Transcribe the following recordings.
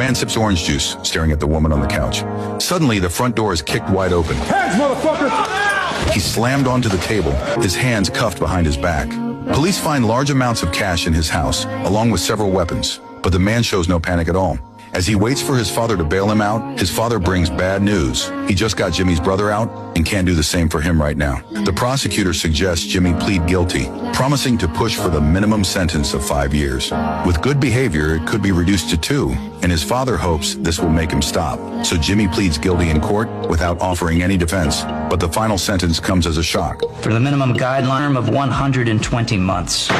man sips orange juice, staring at the woman on the couch. Suddenly, the front door is kicked wide open. Hands, motherfucker! He slammed onto the table, his hands cuffed behind his back. Police find large amounts of cash in his house, along with several weapons, but the man shows no panic at all. As he waits for his father to bail him out, his father brings bad news. He just got Jimmy's brother out and can't do the same for him right now. The prosecutor suggests Jimmy plead guilty, promising to push for the minimum sentence of 5 years. With good behavior, it could be reduced to 2, and his father hopes this will make him stop. So Jimmy pleads guilty in court without offering any defense, but the final sentence comes as a shock. For the minimum guideline of 120 months.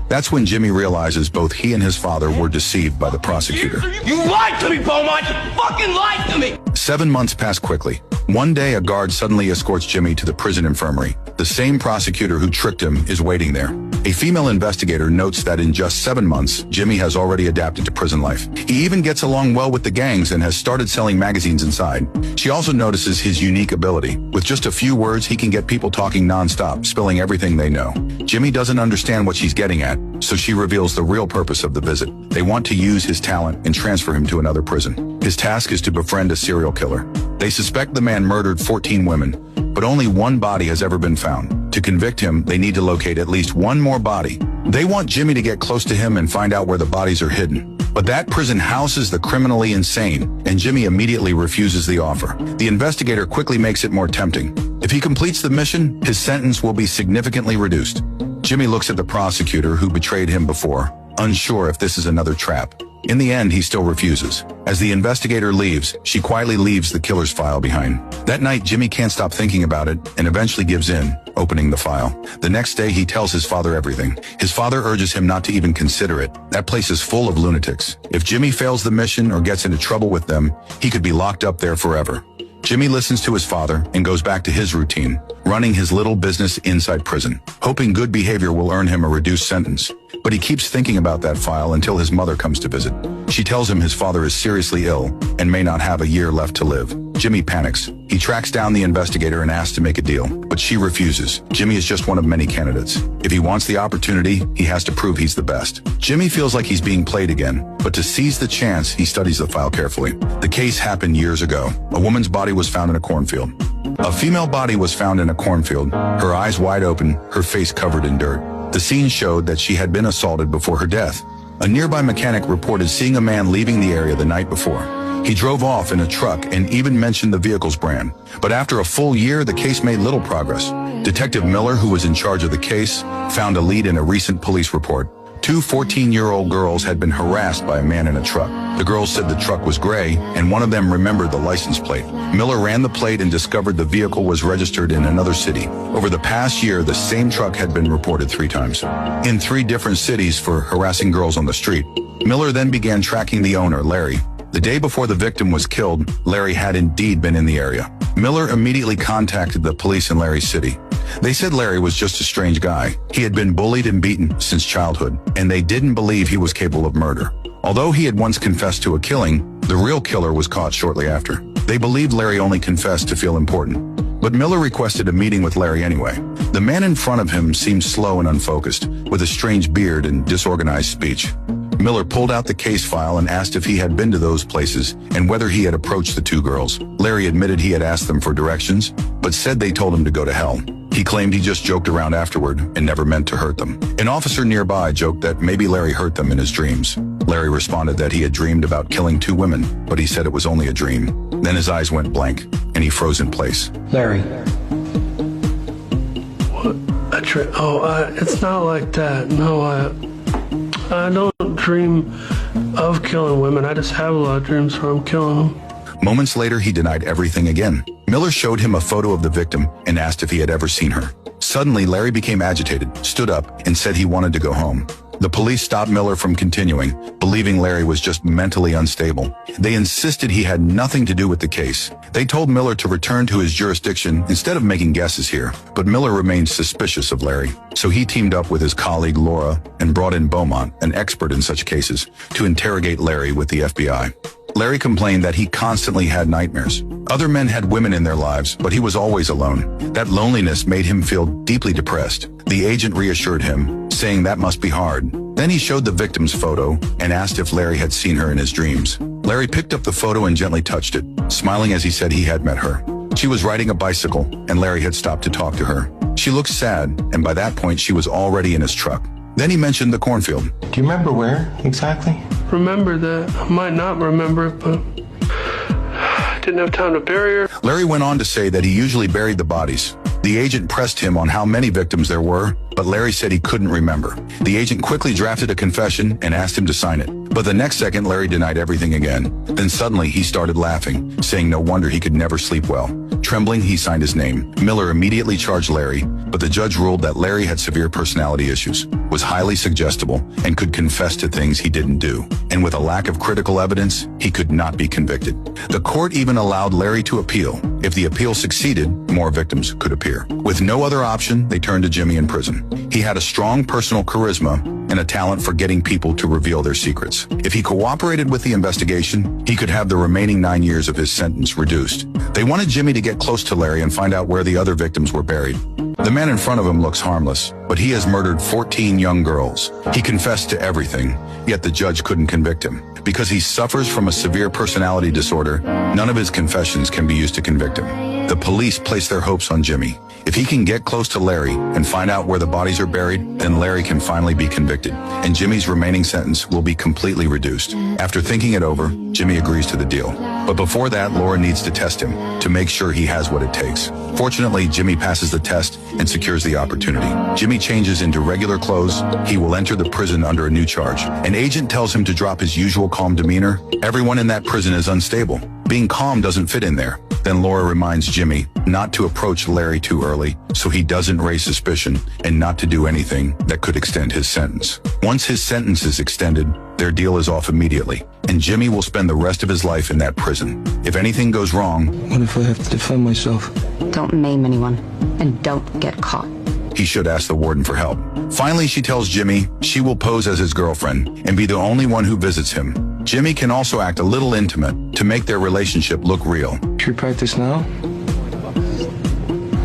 That's when Jimmy realizes both he and his father were deceived by the prosecutor. You lied to me, Beaumont! You fucking lied to me! 7 months pass quickly. One day, a guard suddenly escorts Jimmy to the prison infirmary. The same prosecutor who tricked him is waiting there. A female investigator notes that in just 7 months, Jimmy has already adapted to prison life. He even gets along well with the gangs and has started selling magazines inside. She also notices his unique ability. With just a few words, he can get people talking nonstop, spilling everything they know. Jimmy doesn't understand what she's getting at, so she reveals the real purpose of the visit. They want to use his talent and transfer him to another prison. His task is to befriend a serial killer. They suspect the man murdered 14 women, but only one body has ever been found. To convict him, they need to locate at least one more body. They want Jimmy to get close to him and find out where the bodies are hidden. But that prison houses the criminally insane, and Jimmy immediately refuses the offer. The investigator quickly makes it more tempting. If he completes the mission, his sentence will be significantly reduced. Jimmy looks at the prosecutor who betrayed him before, unsure if this is another trap. In the end, he still refuses. As the investigator leaves, she quietly leaves the killer's file behind. That night, Jimmy can't stop thinking about it and eventually gives in, opening the file. The next day, he tells his father everything. His father urges him not to even consider it. That place is full of lunatics. If Jimmy fails the mission or gets into trouble with them, he could be locked up there forever. Jimmy listens to his father and goes back to his routine, running his little business inside prison, hoping good behavior will earn him a reduced sentence. But he keeps thinking about that file until his mother comes to visit. She tells him his father is seriously ill and may not have a year left to live. Jimmy panics. He tracks down the investigator and asks to make a deal, but she refuses. Jimmy is just one of many candidates. If he wants the opportunity, he has to prove he's the best. Jimmy feels like he's being played again, but to seize the chance, he studies the file carefully. The case happened years ago. A woman's body was found in a cornfield. A female body was found in a cornfield, her eyes wide open, her face covered in dirt. The scene showed that she had been assaulted before her death. A nearby mechanic reported seeing a man leaving the area the night before. He drove off in a truck and even mentioned the vehicle's brand. But after a full year, the case made little progress. Detective Miller, who was in charge of the case, found a lead in a recent police report. 2 14-year-old girls had been harassed by a man in a truck. The girls said the truck was gray, and one of them remembered the license plate. Miller ran the plate and discovered the vehicle was registered in another city. Over the past year, the same truck had been reported 3 times, in 3 different cities for harassing girls on the street. Miller then began tracking the owner, Larry. The day before the victim was killed, Larry had indeed been in the area. Miller immediately contacted the police in Larry's city. They said Larry was just a strange guy. He had been bullied and beaten since childhood, and they didn't believe he was capable of murder. Although he had once confessed to a killing, the real killer was caught shortly after. They believed Larry only confessed to feel important. But Miller requested a meeting with Larry anyway. The man in front of him seemed slow and unfocused, with a strange beard and disorganized speech. Miller pulled out the case file and asked if he had been to those places and whether he had approached the 2 girls. Larry admitted he had asked them for directions, but said they told him to go to hell. He claimed he just joked around afterward and never meant to hurt them. An officer nearby joked that maybe Larry hurt them in his dreams. Larry responded that he had dreamed about killing 2 women, but he said it was only a dream. Then his eyes went blank, and he froze in place. Larry. What? It's not like that. No, I don't dream of killing women. I just have a lot of dreams where I'm killing them. Moments later, he denied everything again. Miller showed him a photo of the victim and asked if he had ever seen her. Suddenly, Larry became agitated, stood up, and said he wanted to go home. The police stopped Miller from continuing, believing Larry was just mentally unstable. They insisted he had nothing to do with the case. They told Miller to return to his jurisdiction instead of making guesses here, but Miller remained suspicious of Larry. So he teamed up with his colleague Laura and brought in Beaumont, an expert in such cases, to interrogate Larry with the FBI. Larry complained that he constantly had nightmares. Other men had women in their lives, but he was always alone. That loneliness made him feel deeply depressed. The agent reassured him, saying that must be hard. Then he showed the victim's photo and asked if Larry had seen her in his dreams. Larry picked up the photo and gently touched it, smiling as he said he had met her. She was riding a bicycle, and Larry had stopped to talk to her. She looked sad, and by that point she was already in his truck. Then he mentioned the cornfield. Do you remember where exactly? Remember that. I might not remember it, but I didn't have time to bury her. Larry went on to say that he usually buried the bodies. The agent pressed him on how many victims there were, but Larry said he couldn't remember. The agent quickly drafted a confession and asked him to sign it. But the next second, Larry denied everything again. Then suddenly, he started laughing, saying no wonder he could never sleep well. Trembling, he signed his name. Miller immediately charged Larry, but the judge ruled that Larry had severe personality issues, was highly suggestible, and could confess to things he didn't do. And with a lack of critical evidence, he could not be convicted. The court even allowed Larry to appeal. If the appeal succeeded, more victims could appear. With no other option, they turned to Jimmy in prison. He had a strong personal charisma and a talent for getting people to reveal their secrets. If he cooperated with the investigation, he could have the remaining 9 years of his sentence reduced. They wanted Jimmy to get close to Larry and find out where the other victims were buried. The man in front of him looks harmless, but he has murdered 14 young girls. He confessed to everything, yet the judge couldn't convict him. Because he suffers from a severe personality disorder, none of his confessions can be used to convict him. The police place their hopes on Jimmy. If he can get close to Larry and find out where the bodies are buried, then Larry can finally be convicted, and Jimmy's remaining sentence will be completely reduced. After thinking it over, Jimmy agrees to the deal. But before that, Laura needs to test him to make sure he has what it takes. Fortunately, Jimmy passes the test and secures the opportunity. Jimmy changes into regular clothes. He will enter the prison under a new charge. An agent tells him to drop his usual calm demeanor. Everyone in that prison is unstable. Being calm doesn't fit in there. Then Laura reminds Jimmy not to approach Larry too early so he doesn't raise suspicion, and not to do anything that could extend his sentence. Once his sentence is extended, their deal is off immediately, and Jimmy will spend the rest of his life in that prison. If anything goes wrong, What if I have to defend myself? Don't maim anyone, and don't get caught. he should ask the warden for help. Finally, she tells Jimmy she will pose as his girlfriend and be the only one who visits him. Jimmy can also act a little intimate to make their relationship look real. Should we practice now?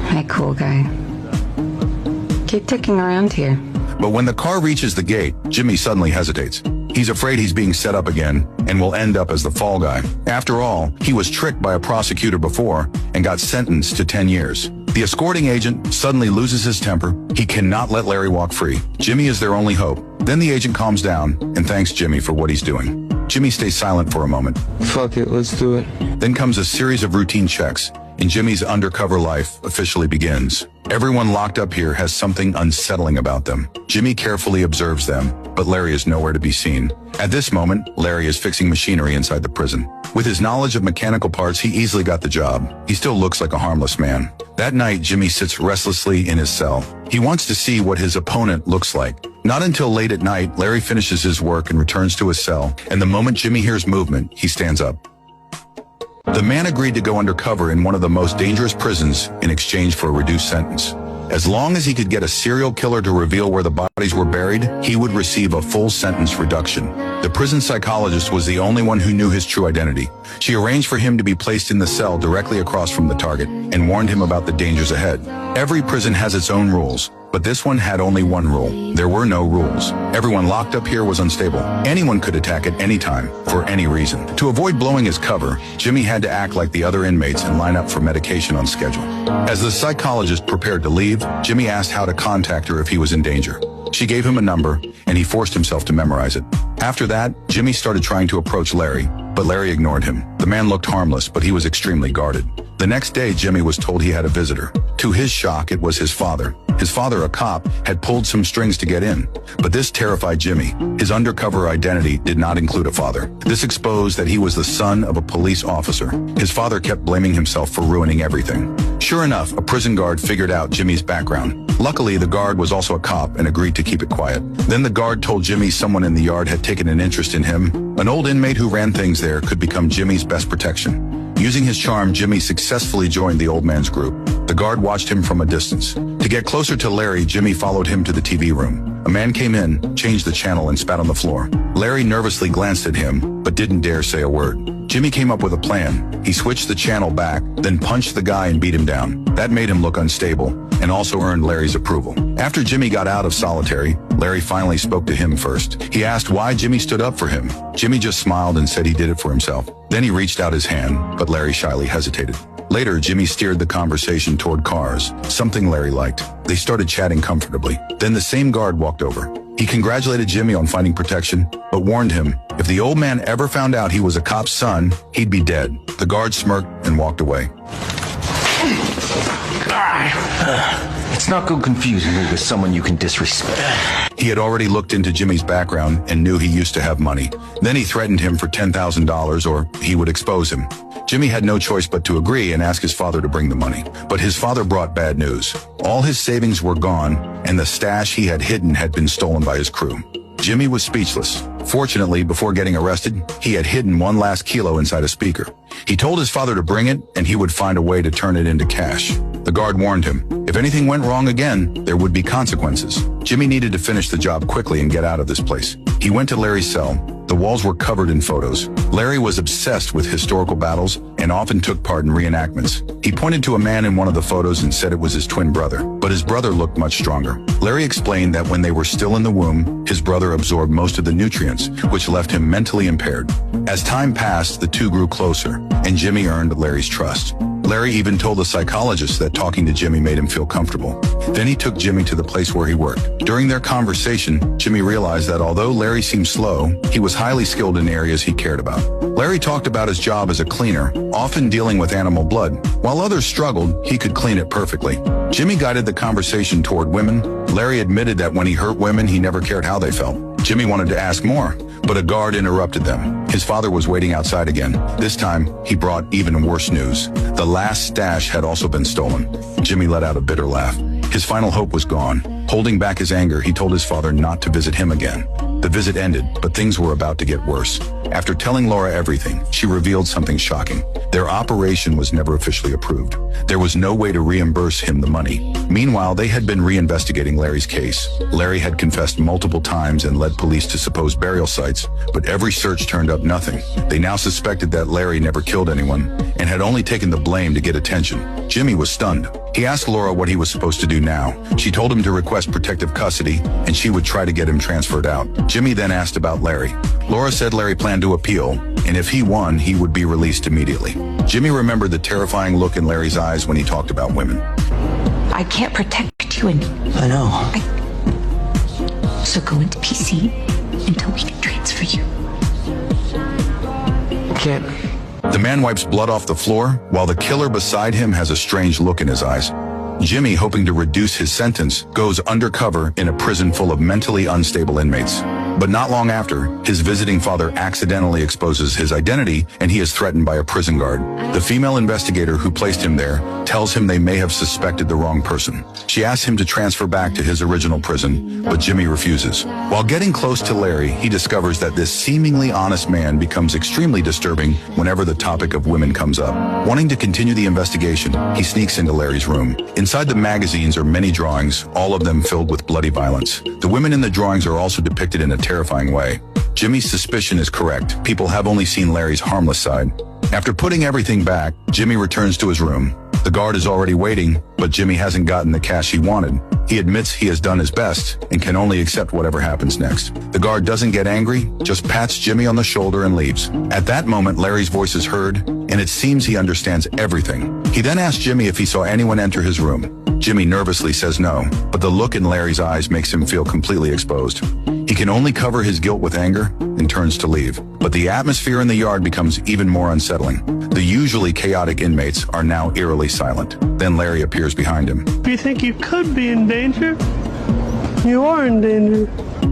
Hey, cool guy. Keep ticking around here. But when the car reaches the gate, Jimmy suddenly hesitates. He's afraid he's being set up again and will end up as the fall guy. After all, he was tricked by a prosecutor before and got sentenced to 10 years. The escorting agent suddenly loses his temper. He cannot let Larry walk free. Jimmy is their only hope. Then the agent calms down and thanks Jimmy for what he's doing. Jimmy stays silent for a moment. Fuck it, let's do it. Then comes a series of routine checks, and Jimmy's undercover life officially begins. Everyone locked up here has something unsettling about them. Jimmy carefully observes them, but Larry is nowhere to be seen. At this moment, Larry is fixing machinery inside the prison. With his knowledge of mechanical parts, he easily got the job. He still looks like a harmless man. That night, Jimmy sits restlessly in his cell. He wants to see what his opponent looks like. Not until late at night, Larry finishes his work and returns to his cell, and the moment Jimmy hears movement, he stands up. The man agreed to go undercover in one of the most dangerous prisons in exchange for a reduced sentence. As long as he could get a serial killer to reveal where the bodies were buried, he would receive a full sentence reduction. The prison psychologist was the only one who knew his true identity. She arranged for him to be placed in the cell directly across from the target and warned him about the dangers ahead. Every prison has its own rules, but this one had only one rule. There were no rules. Everyone locked up here was unstable. Anyone could attack at any time, for any reason. To avoid blowing his cover, Jimmy had to act like the other inmates and line up for medication on schedule. As the psychologist prepared to leave, Jimmy asked how to contact her if he was in danger. She gave him a number, and he forced himself to memorize it. After that, Jimmy started trying to approach Larry, but Larry ignored him. The man looked harmless, but he was extremely guarded. The next day, Jimmy was told he had a visitor. To his shock, it was his father. His father, a cop, had pulled some strings to get in, but this terrified Jimmy. His undercover identity did not include a father. This exposed that he was the son of a police officer. His father kept blaming himself for ruining everything. Sure enough, a prison guard figured out Jimmy's background. Luckily, the guard was also a cop and agreed to keep it quiet. Then the guard told Jimmy someone in the yard had taken an interest in him. An old inmate who ran things there could become Jimmy's best protection. Using his charm, Jimmy successfully joined the old man's group. The guard watched him from a distance. To get closer to Larry, Jimmy followed him to the TV room. A man came in, changed the channel, and spat on the floor. Larry nervously glanced at him, but didn't dare say a word. Jimmy came up with a plan. He switched the channel back, then punched the guy and beat him down. That made him look unstable, and also earned Larry's approval. After Jimmy got out of solitary, Larry finally spoke to him first. He asked why Jimmy stood up for him. Jimmy just smiled and said he did it for himself. Then he reached out his hand, but Larry shyly hesitated. Later, Jimmy steered the conversation toward cars, something Larry liked. They started chatting comfortably. Then the same guard walked over. He congratulated Jimmy on finding protection, but warned him if the old man ever found out he was a cop's son, he'd be dead. The guard smirked and walked away. It's not good confusing me with someone you can disrespect. He had already looked into Jimmy's background and knew he used to have money. Then he threatened him for $10,000 or he would expose him. Jimmy had no choice but to agree and ask his father to bring the money. But his father brought bad news. All his savings were gone, and the stash he had hidden had been stolen by his crew. Jimmy was speechless. Fortunately, before getting arrested, he had hidden one last kilo inside a speaker. He told his father to bring it, and he would find a way to turn it into cash. The guard warned him, if anything went wrong again, there would be consequences. Jimmy needed to finish the job quickly and get out of this place. He went to Larry's cell. The walls were covered in photos. Larry was obsessed with historical battles and often took part in reenactments. He pointed to a man in one of the photos and said it was his twin brother, but his brother looked much stronger. Larry explained that when they were still in the womb, his brother absorbed most of the nutrients, which left him mentally impaired. As time passed, the two grew closer, and Jimmy earned Larry's trust. Larry even told the psychologist that talking to Jimmy made him feel comfortable. Then he took Jimmy to the place where he worked. During their conversation, Jimmy realized that although Larry seemed slow, he was highly skilled in areas he cared about. Larry talked about his job as a cleaner, often dealing with animal blood. While others struggled, he could clean it perfectly. Jimmy guided the conversation toward women. Larry admitted that when he hurt women, he never cared how they felt. Jimmy wanted to ask more, but a guard interrupted them. His father was waiting outside again. This time, he brought even worse news. The last stash had also been stolen. Jimmy let out a bitter laugh. His final hope was gone. Holding back his anger, he told his father not to visit him again. The visit ended, but things were about to get worse. After telling Laura everything, she revealed something shocking. Their operation was never officially approved. There was no way to reimburse him the money. Meanwhile, they had been reinvestigating Larry's case. Larry had confessed multiple times and led police to supposed burial sites, but every search turned up nothing. They now suspected that Larry never killed anyone and had only taken the blame to get attention. Jimmy was stunned. He asked Laura what he was supposed to do now. She told him to request protective custody, and she would try to get him transferred out. Jimmy then asked about Larry. Laura said Larry planned to appeal, and if he won, he would be released immediately. Jimmy remembered the terrifying look in Larry's eyes when he talked about women. I can't protect you anymore. I know. So go into PC until we can transfer you. Can't. The man wipes blood off the floor, while the killer beside him has a strange look in his eyes. Jimmy, hoping to reduce his sentence, goes undercover in a prison full of mentally unstable inmates. But not long after, his visiting father accidentally exposes his identity and he is threatened by a prison guard. The female investigator who placed him there tells him they may have suspected the wrong person. She asks him to transfer back to his original prison, but Jimmy refuses. While getting close to Larry, he discovers that this seemingly honest man becomes extremely disturbing whenever the topic of women comes up. Wanting to continue the investigation, he sneaks into Larry's room. Inside the magazines are many drawings, all of them filled with bloody violence. The women in the drawings are also depicted in a terrifying way. Jimmy's suspicion is correct. People have only seen Larry's harmless side. After putting everything back, Jimmy returns to his room. The guard is already waiting, but Jimmy hasn't gotten the cash he wanted. He admits he has done his best and can only accept whatever happens next. The guard doesn't get angry, just pats Jimmy on the shoulder and leaves. At that moment, Larry's voice is heard, and it seems he understands everything. He then asks Jimmy if he saw anyone enter his room. Jimmy nervously says no, but the look in Larry's eyes makes him feel completely exposed. He can only cover his guilt with anger and turns to leave. But the atmosphere in the yard becomes even more unsettling. The usually chaotic inmates are now eerily silent. Then Larry appears behind him. If you think you could be in danger, you are in danger.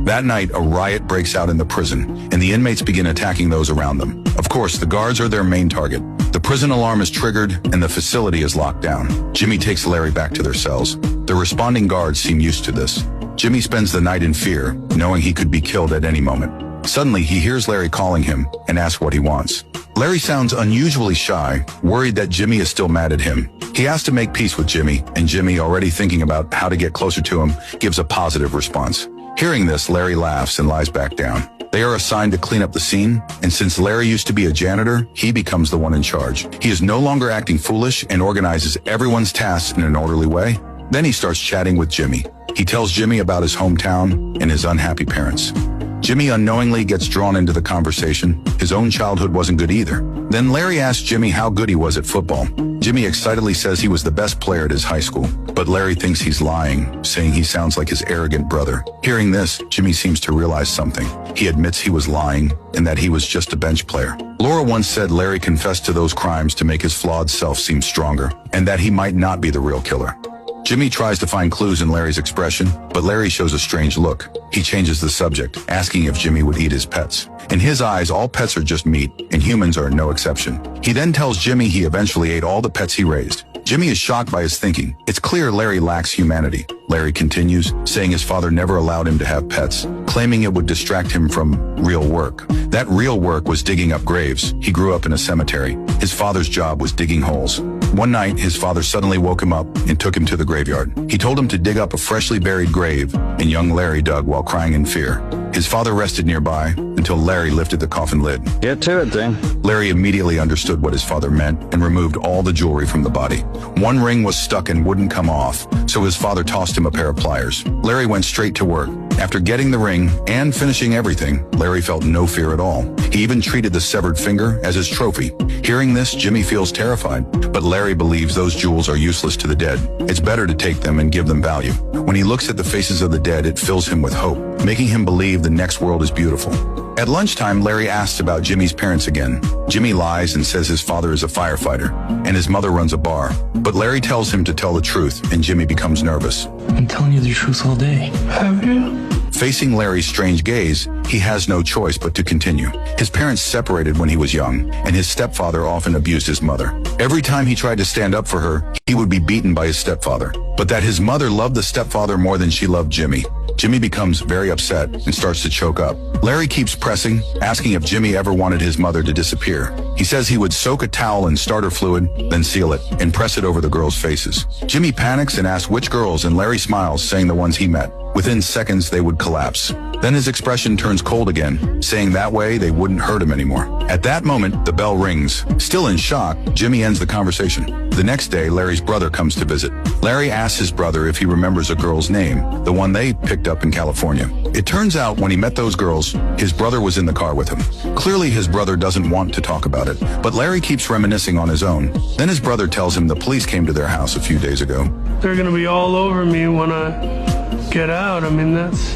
That night, a riot breaks out in the prison, and the inmates begin attacking those around them. Of course, the guards are their main target. The prison alarm is triggered, and the facility is locked down. Jimmy takes Larry back to their cells. The responding guards seem used to this. Jimmy spends the night in fear, knowing he could be killed at any moment. Suddenly, he hears Larry calling him and asks what he wants. Larry sounds unusually shy, worried that Jimmy is still mad at him. He asks to make peace with Jimmy, and Jimmy, already thinking about how to get closer to him, gives a positive response. Hearing this, Larry laughs and lies back down. They are assigned to clean up the scene, and since Larry used to be a janitor, he becomes the one in charge. He is no longer acting foolish and organizes everyone's tasks in an orderly way. Then he starts chatting with Jimmy. He tells Jimmy about his hometown and his unhappy parents. Jimmy unknowingly gets drawn into the conversation. His own childhood wasn't good either. Then Larry asks Jimmy how good he was at football. Jimmy excitedly says he was the best player at his high school, but Larry thinks he's lying, saying he sounds like his arrogant brother. Hearing this, Jimmy seems to realize something. He admits he was lying and that he was just a bench player. Laura once said Larry confessed to those crimes to make his flawed self seem stronger, and that he might not be the real killer. Jimmy tries to find clues in Larry's expression, but Larry shows a strange look. He changes the subject, asking if Jimmy would eat his pets. In his eyes, all pets are just meat, and humans are no exception. He then tells Jimmy he eventually ate all the pets he raised. Jimmy is shocked by his thinking. It's clear Larry lacks humanity. Larry continues, saying his father never allowed him to have pets, claiming it would distract him from real work. That real work was digging up graves. He grew up in a cemetery. His father's job was digging holes. One night, his father suddenly woke him up and took him to the graveyard. He told him to dig up a freshly buried grave, and young Larry dug while crying in fear. His father rested nearby until Larry lifted the coffin lid. Get to it, then. Larry immediately understood what his father meant and removed all the jewelry from the body. One ring was stuck and wouldn't come off, so his father tossed him a pair of pliers. Larry went straight to work. After getting the ring and finishing everything, Larry felt no fear at all. He even treated the severed finger as his trophy. Hearing this, Jimmy feels terrified, but Larry believes those jewels are useless to the dead. It's better to take them and give them value. When he looks at the faces of the dead, it fills him with hope, making him believe the next world is beautiful. At lunchtime, Larry asks about Jimmy's parents again. Jimmy lies and says his father is a firefighter, and his mother runs a bar. But Larry tells him to tell the truth, and Jimmy becomes nervous. I'm telling you the truth all day. Have you? Facing Larry's strange gaze, he has no choice but to continue. His parents separated when he was young, and his stepfather often abused his mother. Every time he tried to stand up for her, he would be beaten by his stepfather. But that his mother loved the stepfather more than she loved Jimmy. Jimmy becomes very upset and starts to choke up. Larry keeps pressing, asking if Jimmy ever wanted his mother to disappear. He says he would soak a towel in starter fluid, then seal it, and press it over the girls' faces. Jimmy panics and asks which girls, and Larry smiles, saying the ones he met. Within seconds, they would collapse. Then his expression turns cold again, saying that way they wouldn't hurt him anymore. At that moment, the bell rings. Still in shock, Jimmy ends the conversation. The next day, Larry's brother comes to visit. Larry asks his brother if he remembers a girl's name, the one they picked up in California. It turns out when he met those girls, his brother was in the car with him. Clearly, his brother doesn't want to talk about it, but Larry keeps reminiscing on his own. Then his brother tells him the police came to their house a few days ago. They're gonna be all over me when I get out. I mean, that's...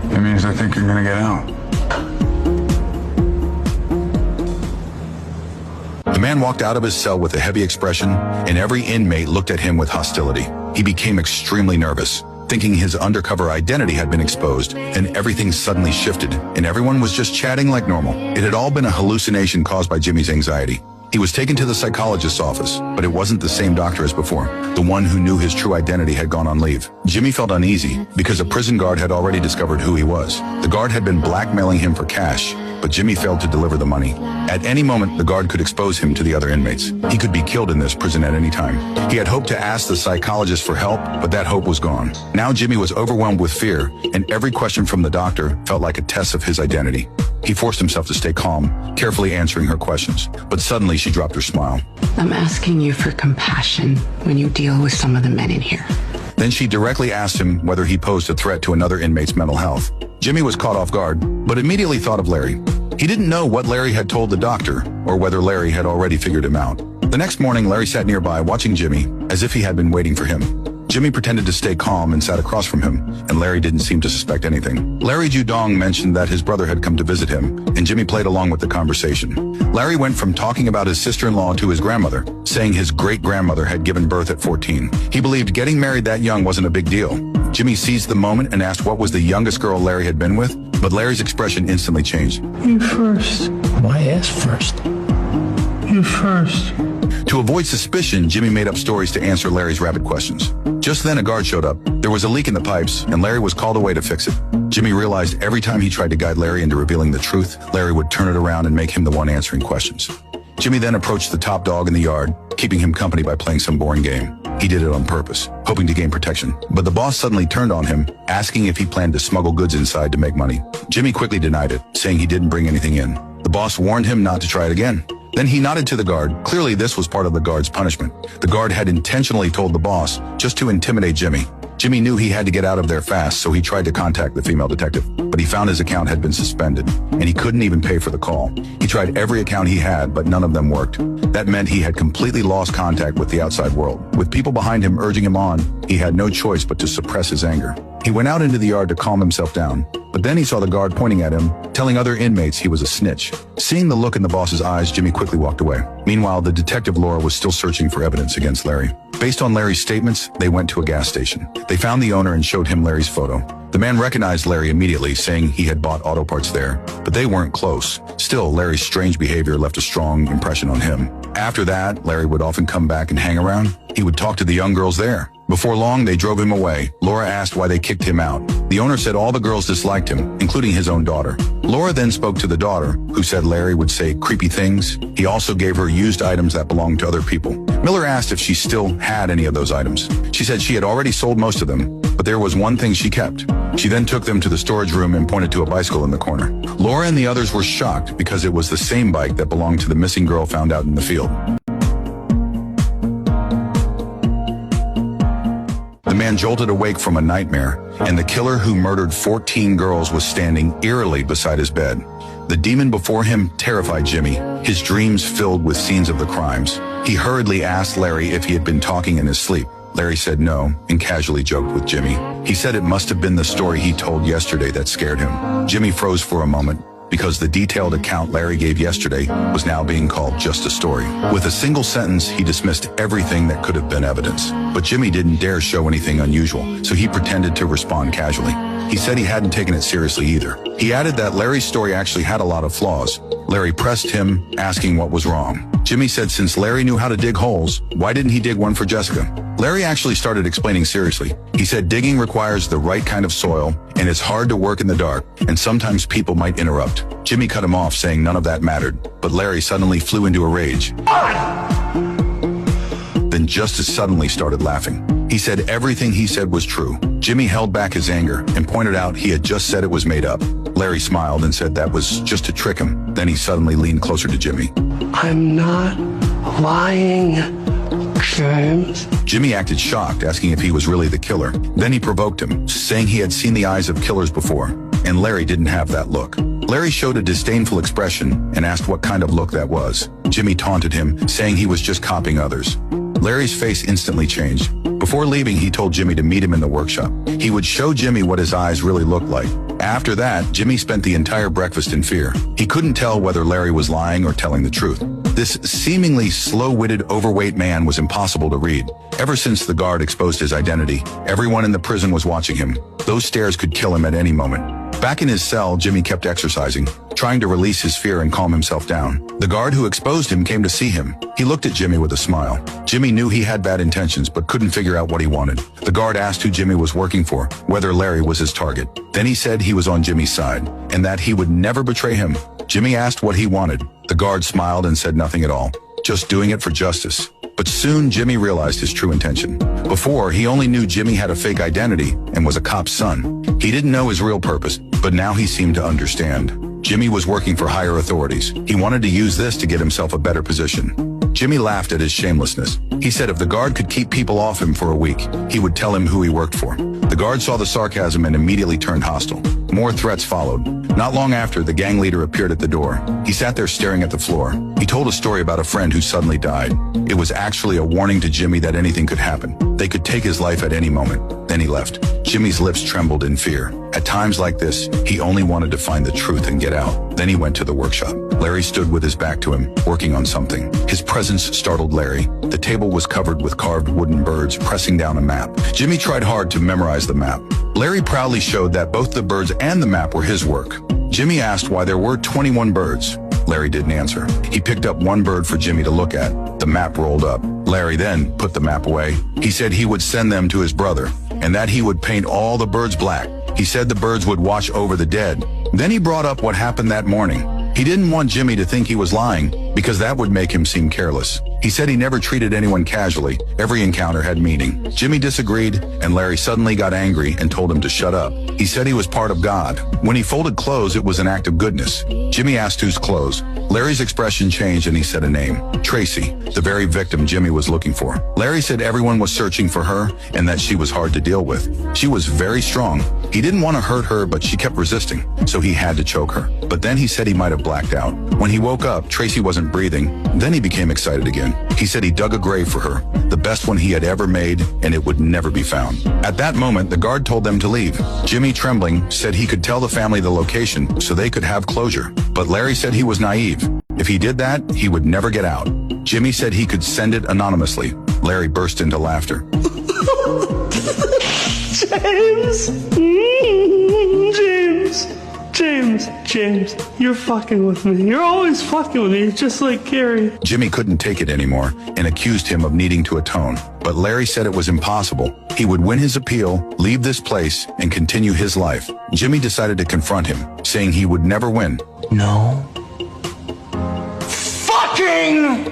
It means I think you're gonna get out. The man walked out of his cell with a heavy expression, and every inmate looked at him with hostility. He became extremely nervous, thinking his undercover identity had been exposed, and everything suddenly shifted, and everyone was just chatting like normal. It had all been a hallucination caused by Jimmy's anxiety. He was taken to the psychologist's office, but it wasn't the same doctor as before. The one who knew his true identity had gone on leave. Jimmy felt uneasy because a prison guard had already discovered who he was. The guard had been blackmailing him for cash, but Jimmy failed to deliver the money. At any moment, the guard could expose him to the other inmates. He could be killed in this prison at any time. He had hoped to ask the psychologist for help, but that hope was gone. Now Jimmy was overwhelmed with fear, and every question from the doctor felt like a test of his identity. He forced himself to stay calm, carefully answering her questions, but suddenly she dropped her smile. I'm asking you for compassion when you deal with some of the men in here. Then she directly asked him whether he posed a threat to another inmate's mental health. Jimmy was caught off guard, but immediately thought of Larry. He didn't know what Larry had told the doctor, or whether Larry had already figured him out. The next morning, Larry sat nearby watching Jimmy, as if he had been waiting for him. Jimmy pretended to stay calm and sat across from him, and Larry didn't seem to suspect anything. Larry Judong mentioned that his brother had come to visit him, and Jimmy played along with the conversation. Larry went from talking about his sister-in-law to his grandmother, saying his great-grandmother had given birth at 14. He believed getting married that young wasn't a big deal. Jimmy seized the moment and asked what was the youngest girl Larry had been with, but Larry's expression instantly changed. You first. Why ask first? You first. To avoid suspicion, Jimmy made up stories to answer Larry's rapid questions. Just then, a guard showed up. There was a leak in the pipes, and Larry was called away to fix it. Jimmy realized every time he tried to guide Larry into revealing the truth, Larry would turn it around and make him the one answering questions. Jimmy then approached the top dog in the yard, keeping him company by playing some boring game. He did it on purpose. hoping to gain protection. But the boss suddenly turned on him, asking if he planned to smuggle goods inside to make money. Jimmy quickly denied it, saying he didn't bring anything in. The boss warned him not to try it again. Then he nodded to the guard. Clearly, this was part of the guard's punishment. The guard had intentionally told the boss just to intimidate Jimmy. Jimmy knew he had to get out of there fast, so he tried to contact the female detective, but he found his account had been suspended, and he couldn't even pay for the call. He tried every account he had, but none of them worked. That meant he had completely lost contact with the outside world. With people behind him urging him on, he had no choice but to suppress his anger. He went out into the yard to calm himself down, but then he saw the guard pointing at him, telling other inmates he was a snitch. Seeing the look in the boss's eyes, Jimmy quickly walked away. Meanwhile, the detective Laura was still searching for evidence against Larry. Based on Larry's statements, they went to a gas station. They found the owner and showed him Larry's photo. The man recognized Larry immediately, saying he had bought auto parts there, but they weren't close. Still, Larry's strange behavior left a strong impression on him. After that, Larry would often come back and hang around. He would talk to the young girls there. Before long, they drove him away. Laura asked why they kicked him out. The owner said all the girls disliked him, including his own daughter. Laura then spoke to the daughter, who said Larry would say creepy things. He also gave her used items that belonged to other people. Miller asked if she still had any of those items. She said she had already sold most of them, but there was one thing she kept. She then took them to the storage room and pointed to a bicycle in the corner. Laura and the others were shocked because it was the same bike that belonged to the missing girl found out in the field. The man jolted awake from a nightmare, and the killer who murdered 14 girls was standing eerily beside his bed. The demon before him terrified Jimmy, his dreams filled with scenes of the crimes. He hurriedly asked Larry if he had been talking in his sleep. Larry said no, and casually joked with Jimmy. He said it must have been the story he told yesterday that scared him. Jimmy froze for a moment, because the detailed account Larry gave yesterday was now being called just a story. With a single sentence, he dismissed everything that could have been evidence. But Jimmy didn't dare show anything unusual, so he pretended to respond casually. He said he hadn't taken it seriously either. He added that Larry's story actually had a lot of flaws. Larry pressed him, asking what was wrong. Jimmy said since Larry knew how to dig holes, why didn't he dig one for Jessica? Larry actually started explaining seriously. He said digging requires the right kind of soil, and it's hard to work in the dark, and sometimes people might interrupt. Jimmy cut him off, saying none of that mattered, but Larry suddenly flew into a rage. Then just as suddenly started laughing. He said everything he said was true. Jimmy held back his anger and pointed out he had just said it was made up. Larry smiled and said that was just to trick him. Then he suddenly leaned closer to Jimmy. I'm not lying, James. Jimmy acted shocked, asking if he was really the killer. Then he provoked him, saying he had seen the eyes of killers before, and Larry didn't have that look. Larry showed a disdainful expression and asked what kind of look that was. Jimmy taunted him, saying he was just copying others. Larry's face instantly changed. Before leaving, he told Jimmy to meet him in the workshop. He would show Jimmy what his eyes really looked like. After that, Jimmy spent the entire breakfast in fear. He couldn't tell whether Larry was lying or telling the truth. This seemingly slow-witted, overweight man was impossible to read. Ever since the guard exposed his identity, everyone in the prison was watching him. Those stares could kill him at any moment. Back in his cell, Jimmy kept exercising, trying to release his fear and calm himself down. The guard who exposed him came to see him. He looked at Jimmy with a smile. Jimmy knew he had bad intentions, but couldn't figure out what he wanted. The guard asked who Jimmy was working for, whether Larry was his target. Then he said he was on Jimmy's side, and that he would never betray him. Jimmy asked what he wanted. The guard smiled and said nothing at all, just doing it for justice. But soon Jimmy realized his true intention. Before, he only knew Jimmy had a fake identity and was a cop's son. He didn't know his real purpose, but now he seemed to understand. Jimmy was working for higher authorities. He wanted to use this to get himself a better position. Jimmy laughed at his shamelessness. He said if the guard could keep people off him for a week, he would tell him who he worked for. The guard saw the sarcasm and immediately turned hostile. More threats followed. Not long after, the gang leader appeared at the door. He sat there staring at the floor. He told a story about a friend who suddenly died. It was actually a warning to Jimmy that anything could happen. They could take his life at any moment. Then he left. Jimmy's lips trembled in fear. At times like this, he only wanted to find the truth and get out. Then he went to the workshop. Larry stood with his back to him, working on something. His presence startled Larry. The table was covered with carved wooden birds pressing down a map. Jimmy tried hard to memorize the map. Larry proudly showed that both the birds and the map were his work. Jimmy asked why there were 21 birds. Larry didn't answer. He picked up one bird for Jimmy to look at. The map rolled up. Larry then put the map away. He said he would send them to his brother, and that he would paint all the birds black. He said the birds would watch over the dead. Then he brought up what happened that morning. He didn't want Jimmy to think he was lying, because that would make him seem careless. He said he never treated anyone casually. Every encounter had meaning. Jimmy disagreed, and Larry suddenly got angry and told him to shut up. He said he was part of God. When he folded clothes, it was an act of goodness. Jimmy asked whose clothes. Larry's expression changed and he said a name. Tracy, the very victim Jimmy was looking for. Larry said everyone was searching for her and that she was hard to deal with. She was very strong. He didn't want to hurt her, but she kept resisting, so he had to choke her. But then he said he might have blacked out. When he woke up, Tracy wasn't breathing. Then he became excited again. He said he dug a grave for her, the best one he had ever made, and it would never be found. At that moment, the guard told them to leave. Jimmy, trembling, said he could tell the family the location so they could have closure. But Larry said he was naive. If he did that, he would never get out. Jimmy said he could send it anonymously. Larry burst into laughter. James, you're fucking with me. You're always fucking with me. You're just like Carrie. Jimmy couldn't take it anymore and accused him of needing to atone. But Larry said it was impossible. He would win his appeal, leave this place, and continue his life. Jimmy decided to confront him, saying he would never win. No fucking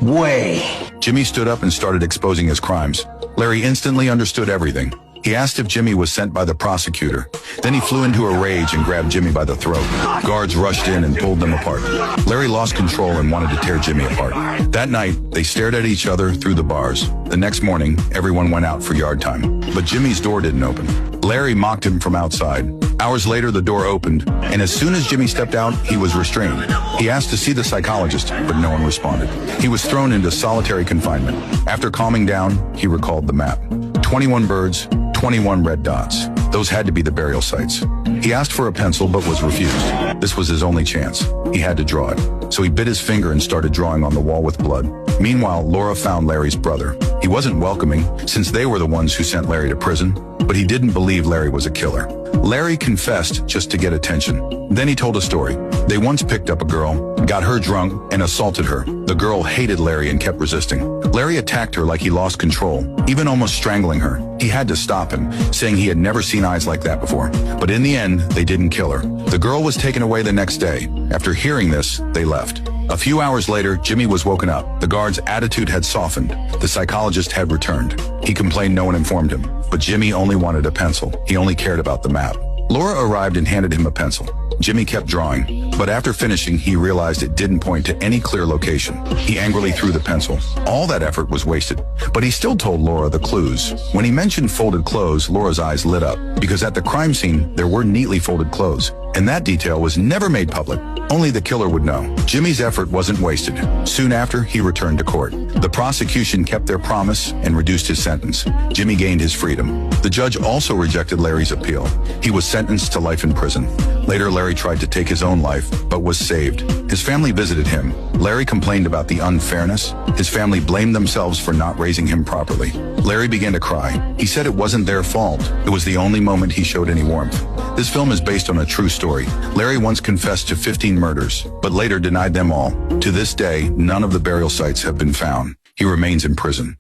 way. Jimmy stood up and started exposing his crimes. Larry instantly understood everything. He asked if Jimmy was sent by the prosecutor. Then he flew into a rage and grabbed Jimmy by the throat. Guards rushed in and pulled them apart. Larry lost control and wanted to tear Jimmy apart. That night, they stared at each other through the bars. The next morning, everyone went out for yard time. But Jimmy's door didn't open. Larry mocked him from outside. Hours later, the door opened, and as soon as Jimmy stepped out, he was restrained. He asked to see the psychologist, but no one responded. He was thrown into solitary confinement. After calming down, he recalled the map. 21 birds, 21 red dots. Those had to be the burial sites. He asked for a pencil but was refused. This was his only chance. He had to draw it. So he bit his finger and started drawing on the wall with blood. Meanwhile, Laura found Larry's brother. He wasn't welcoming, since they were the ones who sent Larry to prison, but he didn't believe Larry was a killer. Larry confessed just to get attention. Then he told a story. They once picked up a girl, got her drunk, and assaulted her. The girl hated Larry and kept resisting. Larry attacked her like he lost control, even almost strangling her. He had to stop him, saying he had never seen eyes like that before. But in the end, they didn't kill her. The girl was taken away the next day. After hearing this, they left. A few hours later, Jimmy was woken up. The guard's attitude had softened. The psychologist had returned. He complained no one informed him. But Jimmy only wanted a pencil. He only cared about the map. Laura arrived and handed him a pencil. Jimmy kept drawing, but after finishing, he realized it didn't point to any clear location. He angrily threw the pencil. All that effort was wasted, but he still told Laura the clues. When he mentioned folded clothes, Laura's eyes lit up, because at the crime scene, there were neatly folded clothes, and that detail was never made public. Only the killer would know. Jimmy's effort wasn't wasted. Soon after, he returned to court. The prosecution kept their promise and reduced his sentence. Jimmy gained his freedom. The judge also rejected Larry's appeal. He was sentenced to life in prison. Later, Larry tried to take his own life, but was saved. His family visited him. Larry complained about the unfairness. His family blamed themselves for not raising him properly. Larry began to cry. He said it wasn't their fault. It was the only moment he showed any warmth. This film is based on a true story. Larry once confessed to 15 murders, but later denied them all. To this day, none of the burial sites have been found. He remains in prison.